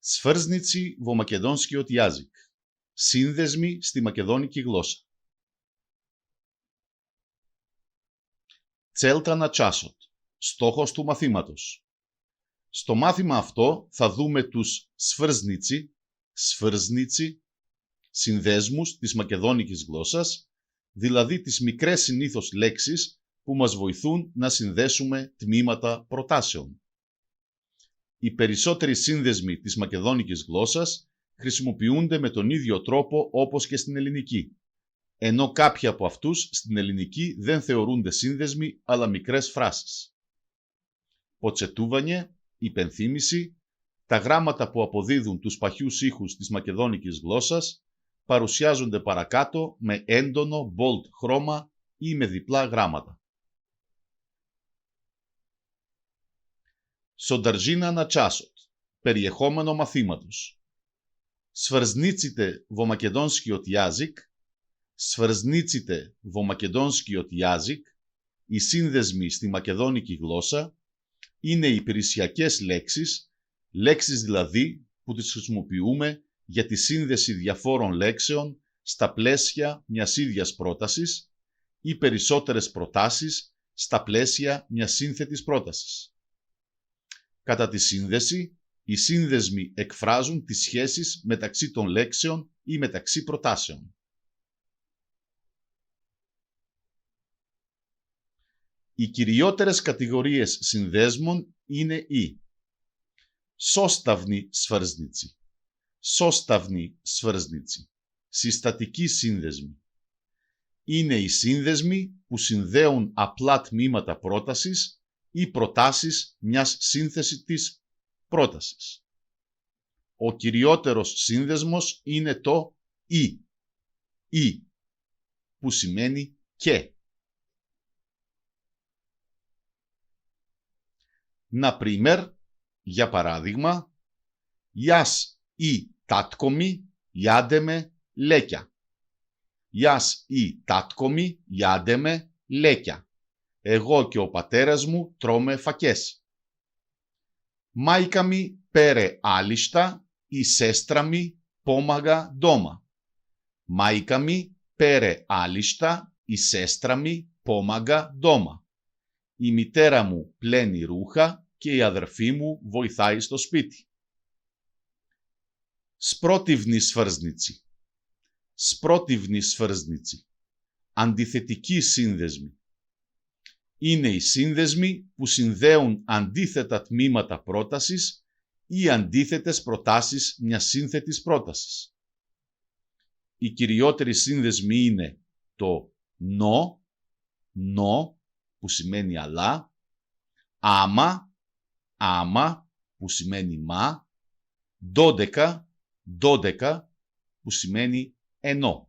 Σφέρσνιτσι во μακεδόνσκιот јазик. Σύνδεσμοι στη μακεδόνικη γλώσσα. Целта на часот. Στόχος του μαθήματος. Στο μάθημα αυτό θα δούμε τους σφέρσνιτσι, συνδέσμους της μακεδόνικης γλώσσας, δηλαδή τις μικρές συνήθως λέξεις που μας βοηθούν να συνδέσουμε τμήματα προτάσεων. Οι περισσότεροι σύνδεσμοι της μακεδόνικης γλώσσας χρησιμοποιούνται με τον ίδιο τρόπο όπως και στην ελληνική, ενώ κάποιοι από αυτούς στην ελληνική δεν θεωρούνται σύνδεσμοι αλλά μικρές φράσεις. Ποτσετούβανιε, υπενθύμηση, τα γράμματα που αποδίδουν τους παχιούς ήχους της μακεδόνικης γλώσσας παρουσιάζονται παρακάτω με έντονο bold χρώμα ή με διπλά γράμματα. Σονταρζίνα να τσάσοτ. Περιεχόμενο μαθήματος. Σφέρσνιτσите во македонскиот јазик. Σφέρσνιτσите во μακεδόνσκιот јазик. Οι σύνδεσμοι στη μακεδόνικη γλώσσα είναι υπηρεσιακές λέξεις δηλαδή που τις χρησιμοποιούμε για τη σύνδεση διαφόρων λέξεων στα πλαίσια μιας ίδιας πρότασης ή περισσότερες προτάσεις στα πλαίσια μιας σύνθετης πρότασης. Κατά τη σύνδεση, οι σύνδεσμοι εκφράζουν τις σχέσεις μεταξύ των λέξεων ή μεταξύ προτάσεων. Οι κυριότερες κατηγορίες συνδέσμων είναι οι σώσταυνοι σφέρσνιτσι, συστατικοί σύνδεσμοι. Είναι οι σύνδεσμοι που συνδέουν απλά τμήματα πρότασης ή προτάσεις μιας σύνθεσης της πρότασης. Ο κυριότερος σύνδεσμος είναι το «ή», που σημαίνει «και». Например, για παράδειγμα, «Јас и татко ми јадеме леќа». «Јас и татко ми јадеме леќа». Εγώ και ο πατέρας μου τρώμε φακές. Μάικα μη πέρε άλιστα, η σέστρα μη πόμαγα ντόμα. Μάικα μη πέρε άλιστα, η σέστρα μη πόμαγα ντόμα. Η μητέρα μου πλένει ρούχα και η αδερφή μου βοηθάει στο σπίτι. Σπρότιβνη σφέρσνιτσι. Αντιθετικοί σύνδεσμοι. Είναι οι σύνδεσμοι που συνδέουν αντίθετα τμήματα πρότασης ή αντίθετες προτάσεις μιας σύνθετης πρότασης. Οι κυριότεροι σύνδεσμοι είναι το νο, που σημαίνει αλλά, άμα, που σημαίνει μα, ντόδεκα, που σημαίνει ενώ.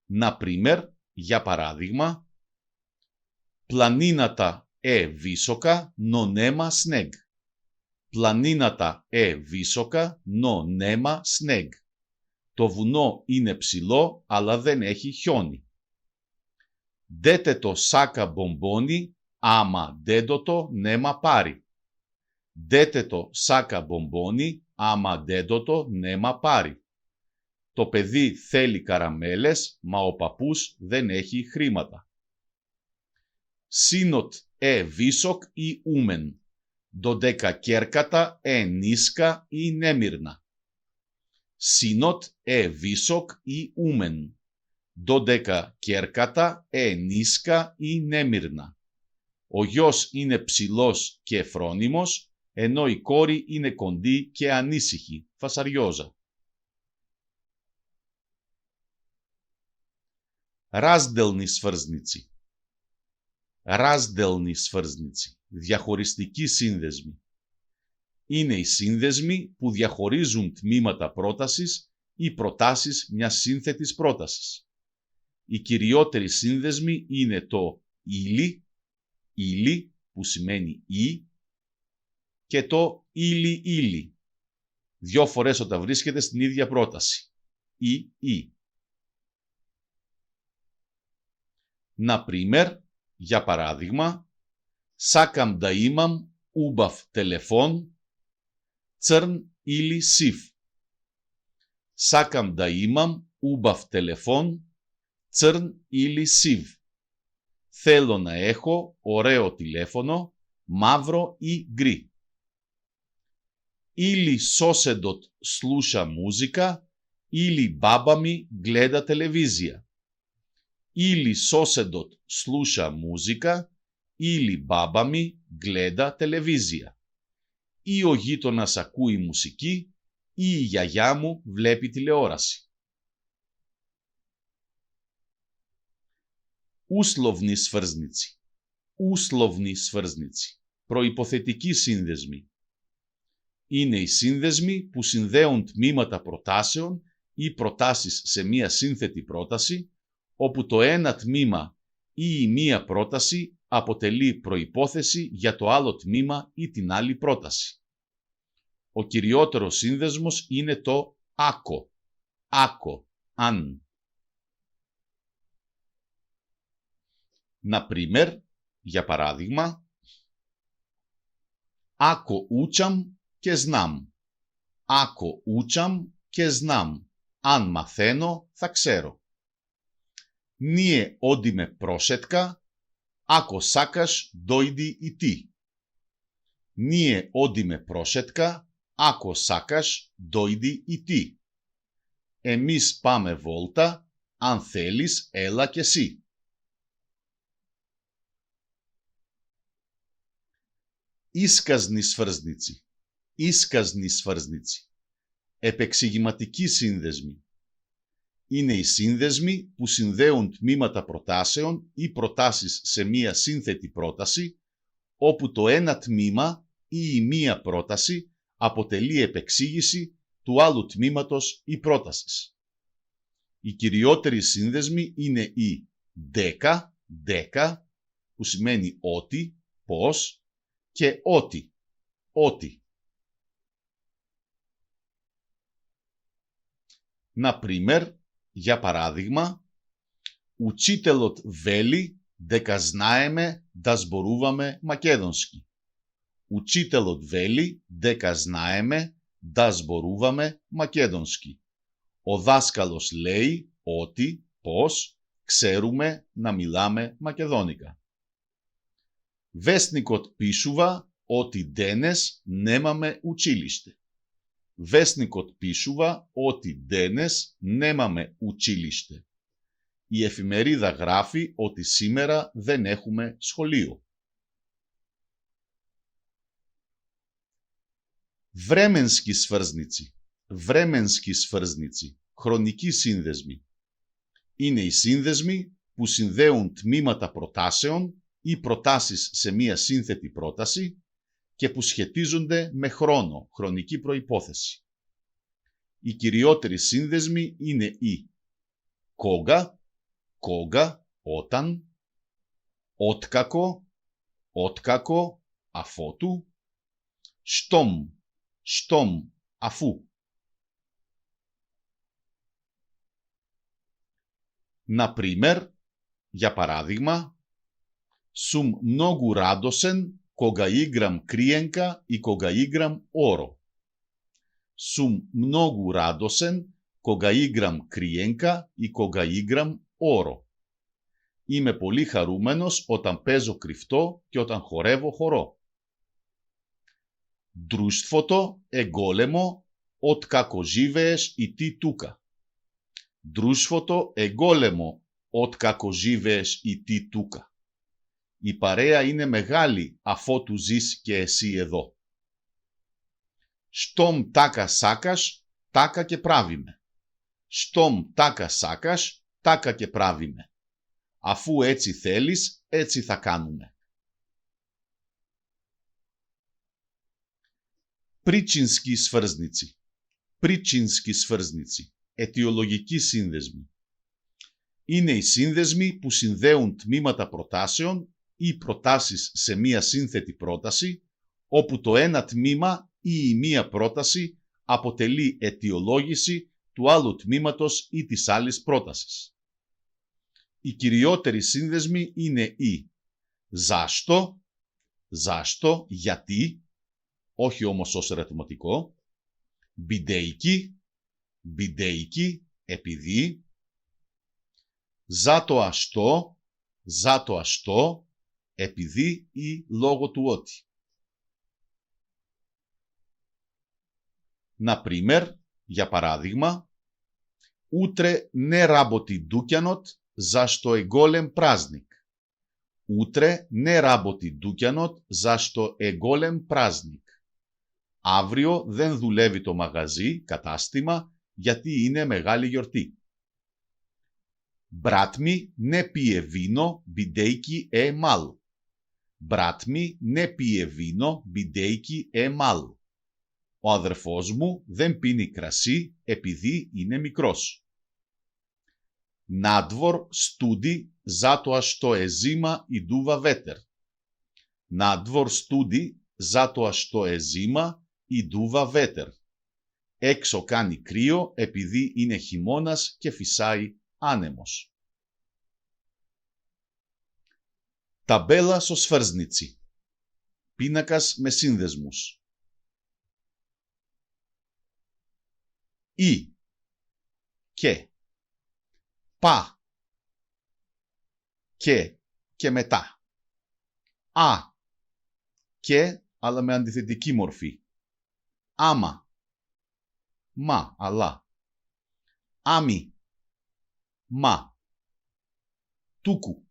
Например, για παράδειγμα, πλανίνατα βίσοκα, но нема снег. Πλανίνατα βίσοκα, но нема снег. Το βουνό είναι ψηλό, αλλά δεν έχει χιόνι. Δέτε σάκα μπομπόνι, άμα δέντοτο νέμα πάρει. Δέτε σάκα μπομπόνι, άμα δέντοτο νέμα πάρει. Το παιδί θέλει καραμέλες, μα ο παππούς δεν έχει χρήματα. Σύνοτ βίσοκ ή ούμεν. Δωδέκα κέρκατα νίσκα ή νέμυρνα. Σύνοτ βίσοκ ή ούμεν. Δωδέκα κέρκατα νίσκα ή νέμυρνα. Ο γιος είναι ψηλός και φρόνιμος, ενώ η κόρη είναι κοντή και ανήσυχη, φασαριόζα. Ράσδελνοι σφέρσνιτσι. Διαχωριστικοί σύνδεσμοι. Είναι οι σύνδεσμοι που διαχωρίζουν τμήματα πρότασης ή προτάσεις μιας σύνθετης πρότασης. Οι κυριότεροι σύνδεσμοι είναι το ήλι, που σημαίνει ή, και το ήλι, δυο φορές όταν βρίσκεται στην ίδια πρόταση. Ή. Например, για παράδειγμα, Сакам да имам убав телефон, црн или сив. Сакам да имам убав телефон, црн или сив. Θέλω να έχω ωραίο τηλέφωνο, μαύρο ή γκρι. Или соседот слуша музика, или баба ми гледа телевизија. Или соседот слуша музика, или баба ми гледа телевизија. Ή ο γείτονας ακούει μουσική, ή η γιαγιά μου βλέπει τηλεόραση. Условни сврзници. Условни сврзници. Προϋποθετικοί σύνδεσμοι. Είναι οι σύνδεσμοι που συνδέουν τμήματα προτάσεων ή προτάσεις σε μία σύνθετη πρόταση, όπου το ένα τμήμα ή η μία πρόταση αποτελεί προϋπόθεση για το άλλο τμήμα ή την άλλη πρόταση. Ο κυριότερος σύνδεσμος είναι το άκο. Άκο, αν. Например, για παράδειγμα, Ако учам και знам. Ако учам και знам. Αν μαθαίνω, θα ξέρω. Ние одиме прошетка, ако сакаш, дојди и ти. Ние одиме прошетка, ако сакаш, дојди и ти. Εμείς πάμε βόλτα, αν θέλεις, έλα κι εσύ. Ίσказνοι сврзници. Ίσказνοι сврзници. Επεξηγηματικοί σύνδεσμοι. Είναι οι σύνδεσμοι που συνδέουν τμήματα προτάσεων ή προτάσεις σε μία σύνθετη πρόταση, όπου το ένα τμήμα ή η μία πρόταση αποτελεί επεξήγηση του άλλου τμήματος ή πρότασης. Οι κυριότεροι σύνδεσμοι είναι οι δεκα, που σημαίνει ότι, πώς, και ότι. Например, για παράδειγμα, Учителот вели дека знаеме да зборуваме македонски. Учителот вели дека знаеме да зборуваме македонски. Ο δάσκαλος λέει ότι, πως, ξέρουμε να μιλάμε μακεδόνικα. Вестникот пишува ότι денес немаме училиште. Вестникот пишува ότι денес немаме училиште. Η εφημερίδα γράφει ότι σήμερα δεν έχουμε σχολείο. Временски сврзници. Временски сврзници. Χρονικοί σύνδεσμοι. Είναι οι σύνδεσμοι που συνδέουν τμήματα προτάσεων ή προτάσεις σε μία σύνθετη πρόταση και που σχετίζονται με χρόνο, χρονική προϋπόθεση. Οι κυριότεροι σύνδεσμοι είναι οι κόγα, όταν, όткако, αφότου, штом, αφού. Например, για παράδειγμα, Сум многу радосен кога играм криенка и кога играм оро. Сум многу радосен кога играм криенка и кога играм оро. Είμαι πολύ χαρούμενος όταν παίζω κρυφτό και όταν χορεύω χορό. Друштвото е големо откако живееш и ти тука. Друштвото е големо откако живееш и ти тука. Η παρέα είναι μεγάλη αφότου ζεις και εσύ εδώ. Штом така сакаш, така και правиме. Штом така сакаш, така και правиме. Αφού έτσι θέλεις, έτσι θα κάνουμε. Причински сврзници. Причински сврзници. Αιτιολογικοί σύνδεσμοι. Είναι οι σύνδεσμοι που συνδέουν τμήματα προτάσεων ή προτάσεις σε μία σύνθετη πρόταση, όπου το ένα τμήμα ή η μία πρόταση αποτελεί αιτιολόγηση του άλλου τμήματος ή της άλλης πρότασης. Οι κυριότεροι σύνδεσμοι είναι οι ζάστο, ζάστο, γιατί, όχι όμως ως ερωτηματικό. Μπιντέικι, μπιντέικι, επειδή. Ζάτο αστό, επειδή ή λόγω του ότι. Να πρίμερ, για παράδειγμα, ούτρε ne raboti dukianot, zašto je golem praznik. Ούτρε ne raboti dukianot, zašto je golem praznik. Αύριο δεν δουλεύει το μαγαζί, κατάστημα, γιατί είναι μεγάλη γιορτή. Brat mi ne pije vino, bidejki je mal. Brat mi ne pije vino, bidejki je mal. Ο αδερφός μου δεν πίνει κρασί επειδή είναι μικρός. Nadvor studi zato što je zima i duva veter. Nadvor studi zato što je zima i duva veter. Έξω κάνει κρύο επειδή είναι χειμώνας και φυσάει άνεμος. Ταμπέλα στο σφέρσνιτσι. Πίνακας με σύνδεσμους. Ή και πα και μετά. Α και αλλά με αντιθετική μορφή. Άμα, μα, αλλά. Άμι, μα. Τούκου.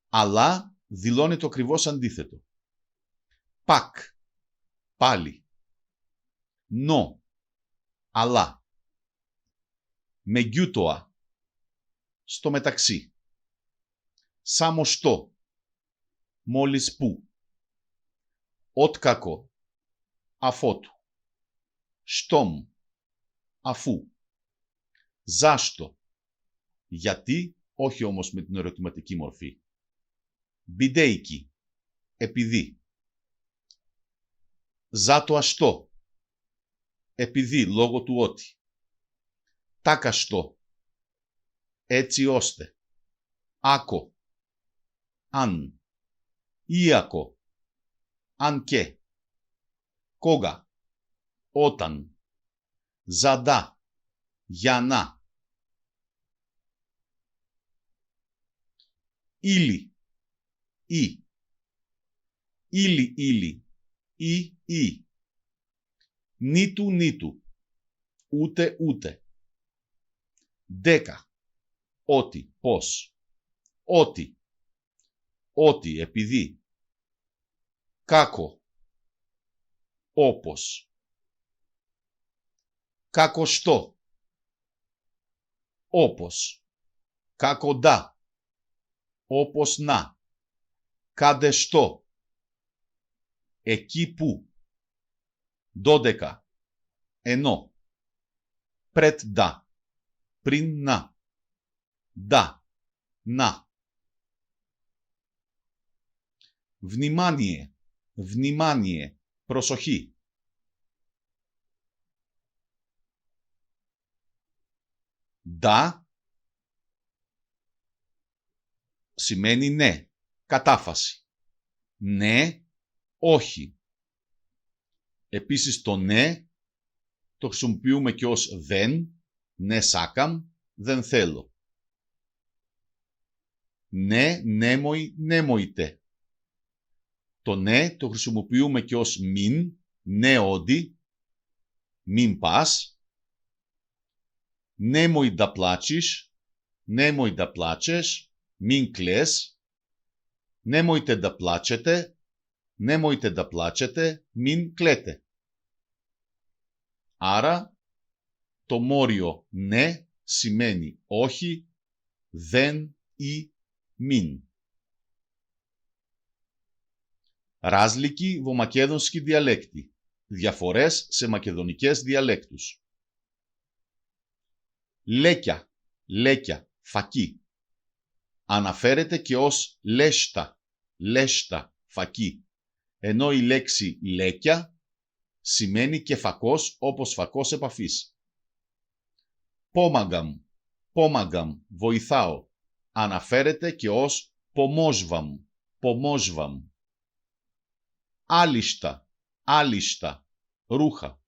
Αλλά δηλώνει το ακριβώς αντίθετο. Πακ, πάλι. Νο, αλλά. Μεγιούτοα, στο μεταξύ. Σαμοστό, μόλις που. Ότκακο, αφότου. Στόμ, αφού. Ζάστο, γιατί, όχι όμως με την ερωτηματική μορφή. Μπιντέικι, επειδή. Ζάτο αστό, επειδή, λόγω του ότι. Τάκαστο, έτσι ώστε. Άκο, αν. Ιακο, αν και. Κόγα, όταν. Ζαντά, για να. Ήλι, ή. Ήλι, ήλι, ή. Νίτου, νίτου. Ούτε, ούτε. Δέκα. Ότι, πώς. Ότι. Ότι, επειδή. Κάκο. Όπως. Κακοστό. Όπως. Κακοντά. Όπως να. Καντεστό. Εκεί που. 12. Ενώ. Πρετ-δα. Πριν να. Δα. Να. Внімάνιε. Внімάνιε. Προσοχή. Δα σημαίνει ναι, κατάφαση. Ναι, όχι. Επίσης το ναι το χρησιμοποιούμε και ως δεν, ναι σάκαμ, δεν θέλω. Ναι, νέμοι, νέμοητε. Το ναι το χρησιμοποιούμε και ως μην, ναι όντι, μην πας. Nemoj da plačiš, nemoj da plačeš, min kles. Nemojte da plačete, nemojte da plačete, min klete. Άρα, το μόριο ναι σημαίνει όχι, δεν ή μην. Ράζλικοι βομακέδονσκοι διαλέκτοι. Διαφορές σε μακεδονικές διαλέκτους. Λέκια, λέκια, φακή. Αναφέρεται και ως λέστα, λέστα, φακή. Ενώ η λέξη λέκια σημαίνει και φακός όπως φακός επαφής. Πόμαγκαμ, πόμαγκαμ, βοηθάω. Αναφέρεται και ως πομόσβαμ, πομόσβαμ. άλιστα, άλιστα, ρούχα.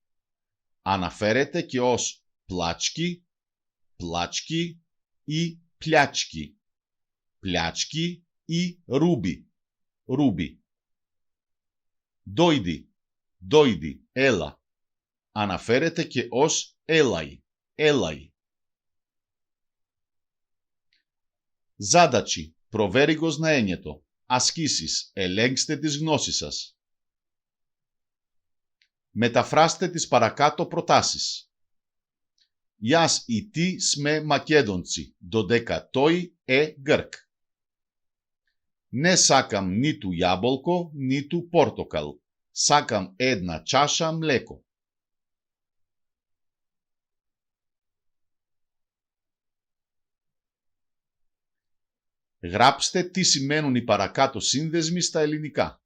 Αναφέρεται και ως πλάτσκι, πλάτσκι ή πλιάτσκι, πλιάτσκι ή ρούμπι, ρούμπι. Ντόιντι, ντόιντι, έλα. Αναφέρεται και ως έλαη, έλαη. Ζάντατσι, προβέριγος να ένιετο. Ασκήσεις, ελέγξτε τις γνώσεις σας. Μεταφράστε τις παρακάτω προτάσεις. Ιας ή τι σμε μακέντοντσι, δωδεκατόι γκρκ. Ναι σάκαμ νι του γιάμπολκο, νι του πόρτοκαλ. Σάκαμ една τσάσα μλέκο. Γράψτε τι σημαίνουν οι παρακάτω σύνδεσμοι στα ελληνικά.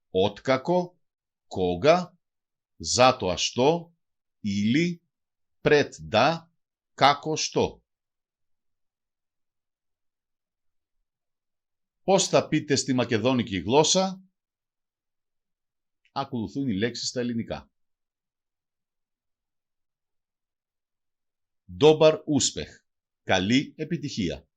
Όткако, κόγα, ζάτο αστό, ήλι, πρέτ ντα, κάκο στο. Πώς θα πείτε στη μακεδόνικη γλώσσα? Ακολουθούν οι λέξεις στα ελληνικά. Ντόμπαρ ούσπεχ. Καλή επιτυχία.